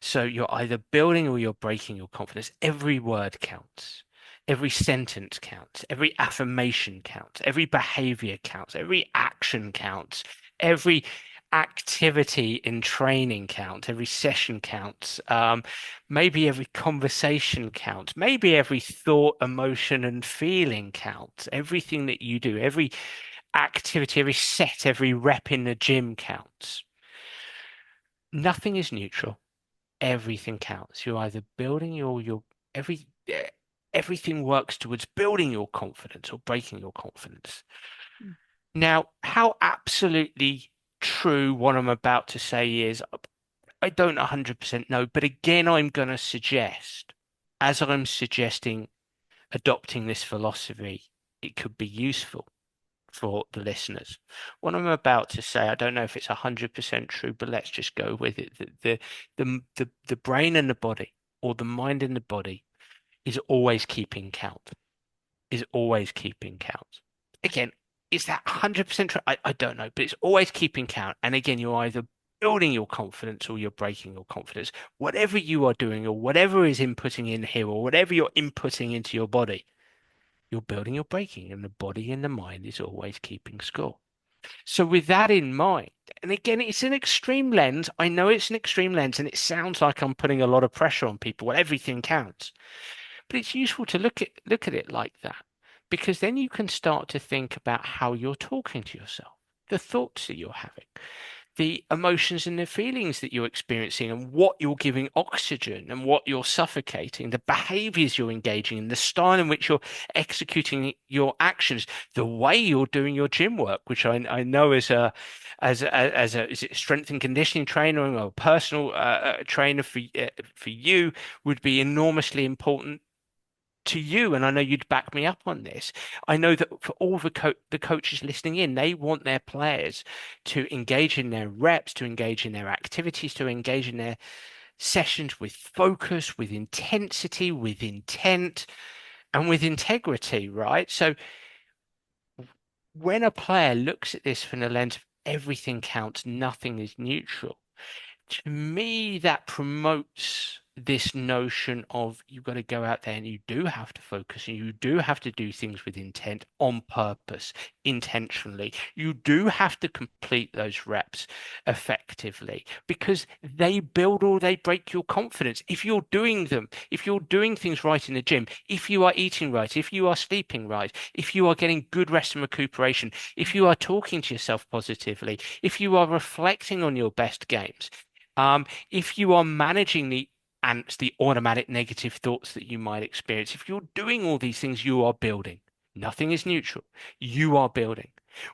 So you're either building or you're breaking your confidence. Every word counts. Every sentence counts. Every affirmation counts. Every behavior counts. Every action counts. Every activity in training counts. Every session counts. Maybe every conversation counts. Maybe every thought, emotion, and feeling counts. Everything that you do, every activity, every set, every rep in the gym counts. Nothing is neutral. Everything counts. You're either building your every everything works towards building your confidence or breaking your confidence. Now, how absolutely true what I'm about to say is, I don't 100% know, but again, I'm going to suggest, as I'm suggesting adopting this philosophy, it could be useful for the listeners. What I'm about to say, I don't know if it's 100% true, but let's just go with it. The brain and the body, or the mind and the body, is always keeping count. Is always keeping count. Again, is that 100% true? I don't know, but it's always keeping count. And again, you're either building your confidence or you're breaking your confidence. Whatever you are doing, or whatever is inputting in here, or whatever you're inputting into your body, you're building or breaking, and the body and the mind is always keeping score. So with that in mind, and again, it's an extreme lens. I know it's an extreme lens, and it sounds like I'm putting a lot of pressure on people. Well, everything counts. But it's useful to look at it like that, because then you can start to think about how you're talking to yourself, the thoughts that you're having, the emotions and the feelings that you're experiencing, and what you're giving oxygen and what you're suffocating, the behaviors you're engaging in, the style in which you're executing your actions, the way you're doing your gym work, which I know as a is it strength and conditioning trainer or a personal trainer for you would be enormously important to you, and I know you'd back me up on this. I know that for all the coaches listening in, they want their players to engage in their reps, to engage in their activities, to engage in their sessions with focus, with intensity, with intent, and with integrity, right? So when a player looks at this from the lens of everything counts, nothing is neutral, to me, that promotes this notion of you've got to go out there and you do have to focus and you do have to do things with intent, on purpose, intentionally. You do have to complete those reps effectively, because they build or they break your confidence. If you're doing them, if you're doing things right in the gym, if you are eating right, if you are sleeping right, if you are getting good rest and recuperation, if you are talking to yourself positively, if you are reflecting on your best games, if you are managing the ants, the automatic negative thoughts that you might experience, if you're doing all these things, you are building. Nothing is neutral. You are building.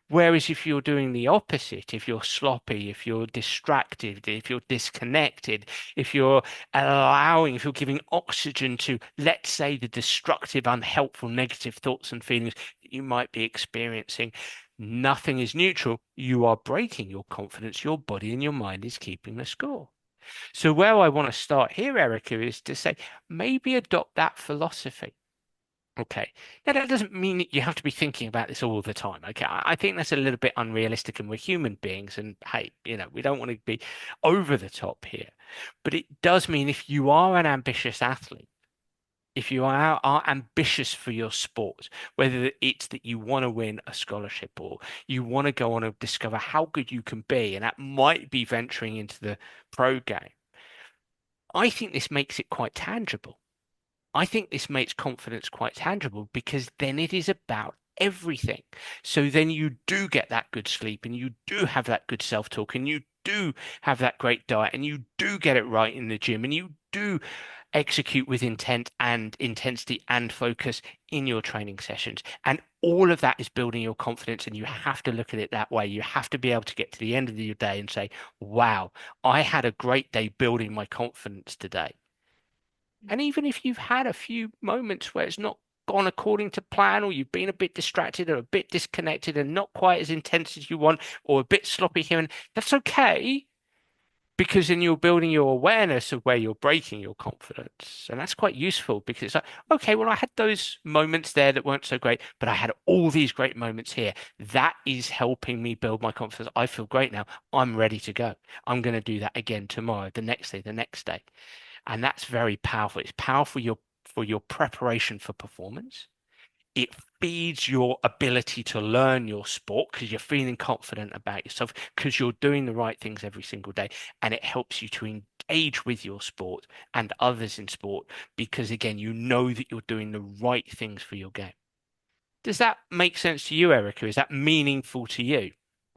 Whereas if you're doing the opposite, if you're sloppy, if you're distracted, if you're disconnected, if you're if you're giving oxygen to, let's say, the destructive, unhelpful, negative thoughts and feelings that you might be experiencing, nothing is neutral. You are breaking your confidence. Your body and your mind is keeping the score. So where I want to start here, Erica, is to say maybe adopt that philosophy. Okay. Now that doesn't mean that you have to be thinking about this all the time. Okay. I think that's a little bit unrealistic, and we're human beings, and hey, we don't want to be over the top here. But it does mean if you are an ambitious athlete, if you are ambitious for your sport, whether it's that you want to win a scholarship or you want to go on and discover how good you can be, and that might be venturing into the pro game, I think this makes it quite tangible. I think this makes confidence quite tangible, because then it is about everything. So then you do get that good sleep, and you do have that good self-talk, and you do have that great diet, and you do get it right in the gym, and you do execute with intent and intensity and focus in your training sessions. And all of that is building your confidence. And you have to look at it that way. You have to be able to get to the end of your day and say, wow, I had a great day building my confidence today. And even if you've had a few moments where it's not gone according to plan, or you've been a bit distracted or a bit disconnected and not quite as intense as you want, or a bit sloppy here, and that's okay. because then you're building your awareness of where you're breaking your confidence. And that's quite useful because it's like, okay, well, I had those moments there that weren't so great, but I had all these great moments here. That is helping me build my confidence. I feel great now. I'm ready to go. I'm going to do that again tomorrow, the next day, the next day. And that's very powerful. It's powerful for your preparation for performance. It feeds your ability to learn your sport because you're feeling confident about yourself because you're doing the right things every single day. And it helps you to engage with your sport and others in sport because, again, you know that you're doing the right things for your game. Does that make sense to you, Erica? Is that meaningful to you?